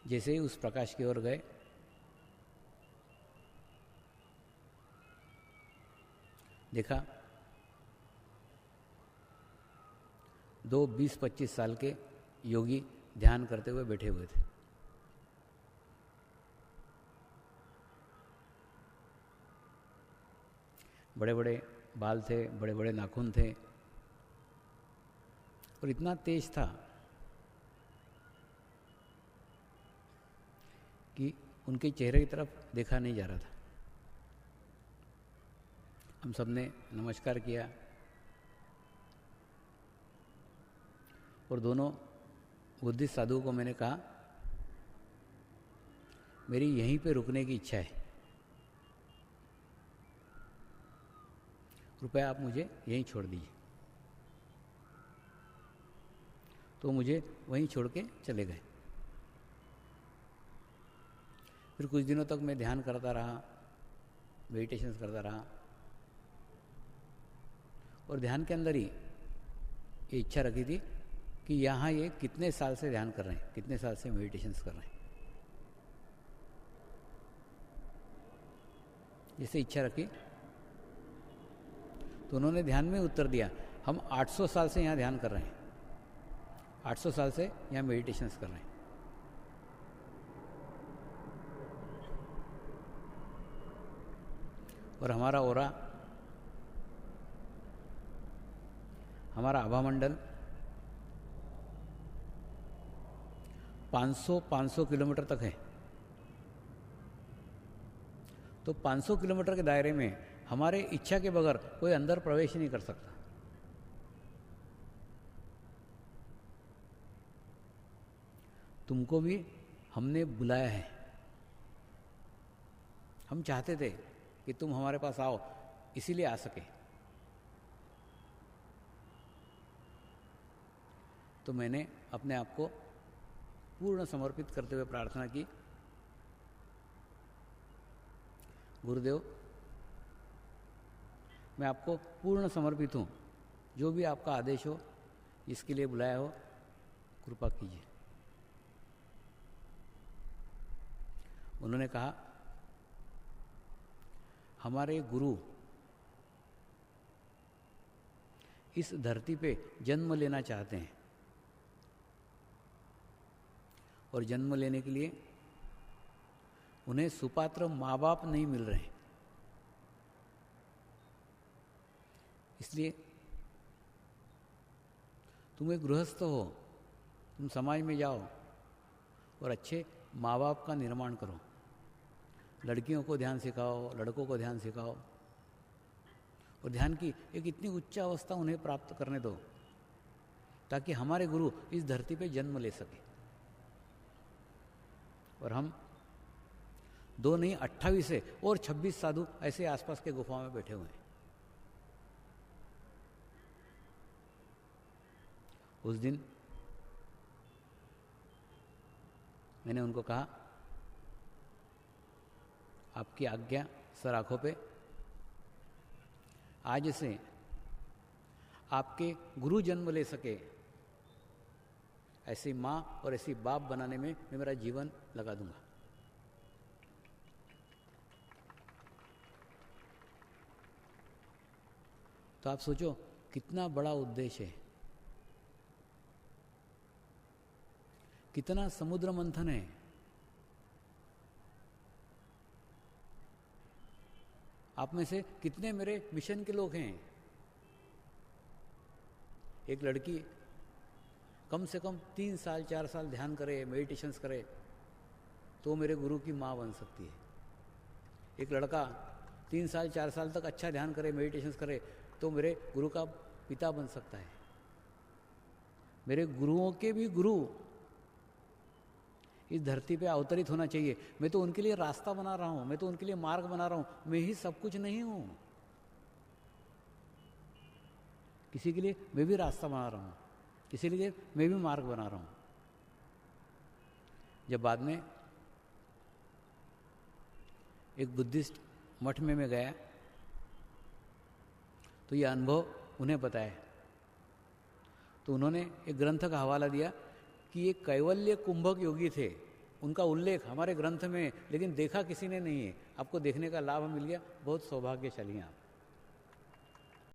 जैसे ही उस प्रकाश की ओर गए, देखा 2 20-25 साल के योगी ध्यान करते हुए बैठे हुए थे। बड़े बड़े बाल थे, बड़े बड़े नाखून थे और इतना तेज था कि उनके चेहरे की तरफ देखा नहीं जा रहा था। हम सब ने नमस्कार किया और दोनों बुद्धिस्ट साधुओं को मैंने कहा, मेरी यहीं पे रुकने की इच्छा है, कृपया आप मुझे यहीं छोड़ दीजिए। तो मुझे वहीं छोड़ के चले गए। फिर कुछ दिनों तक मैं ध्यान करता रहा, मेडिटेशन करता रहा और ध्यान के अंदर ही ये इच्छा रखी थी कि यहाँ ये कितने साल से ध्यान कर रहे हैं, कितने साल से मेडिटेशन कर रहे हैं। जैसे इच्छा रखी तो उन्होंने ध्यान में उत्तर दिया, हम 800 साल से यहाँ ध्यान कर रहे हैं, 800 साल से यहाँ मेडिटेशन कर रहे हैं। और हमारा ओरा, हमारा आभा मंडल 500 किलोमीटर तक है। तो 500 किलोमीटर के दायरे में हमारे इच्छा के बगैर कोई अंदर प्रवेश नहीं कर सकता। तुमको भी हमने बुलाया है, हम चाहते थे कि तुम हमारे पास आओ, इसीलिए आ सके। तो मैंने अपने आप को पूर्ण समर्पित करते हुए प्रार्थना की, गुरुदेव मैं आपको पूर्ण समर्पित हूँ, जो भी आपका आदेश हो, इसके लिए बुलाया हो, कृपा कीजिए। उन्होंने कहा, हमारे गुरु इस धरती पे जन्म लेना चाहते हैं और जन्म लेने के लिए उन्हें सुपात्र माँ बाप नहीं मिल रहे, इसलिए तुम एक गृहस्थ हो, तुम समाज में जाओ और अच्छे माँ बाप का निर्माण करो, लड़कियों को ध्यान सिखाओ, लड़कों को ध्यान सिखाओ और ध्यान की एक इतनी उच्च अवस्था उन्हें प्राप्त करने दो ताकि हमारे गुरु इस धरती पे जन्म ले सके। और हम 2 नहीं 28 से और 26 साधु ऐसे आसपास के गुफा में बैठे हुए हैं। उस दिन मैंने उनको कहा, आपकी आज्ञा सर आंखों पे, आज से आपके गुरु जन्म ले सके ऐसी माँ और ऐसी बाप बनाने में मैं मेरा जीवन लगा दूंगा। तो आप सोचो कितना बड़ा उद्देश्य है, कितना समुद्र मंथन है। आप में से कितने मेरे मिशन के लोग हैं? एक लड़की कम से कम 3 साल 4 साल ध्यान करे, मेडिटेशंस करे तो मेरे गुरु की माँ बन सकती है। एक लड़का 3 साल 4 साल तक अच्छा ध्यान करे, मेडिटेशंस करे तो मेरे गुरु का पिता बन सकता है। मेरे गुरुओं के भी गुरु इस धरती पे अवतरित होना चाहिए। मैं तो उनके लिए रास्ता बना रहा हूँ, मैं तो उनके लिए मार्ग बना रहा हूँ, मैं ही सब कुछ नहीं हूँ। किसी के लिए मैं भी रास्ता बना रहा हूँ, किसी के लिए मैं भी मार्ग बना रहा हूँ। जब बाद में एक बुद्धिस्ट मठ में मैं गया तो ये अनुभव उन्हें बताया, तो उन्होंने एक ग्रंथ का हवाला दिया कि ये कैवल्य कुंभक योगी थे, उनका उल्लेख हमारे ग्रंथ में, लेकिन देखा किसी ने नहीं है। आपको देखने का लाभ मिल गया, बहुत सौभाग्यशाली हैं आप।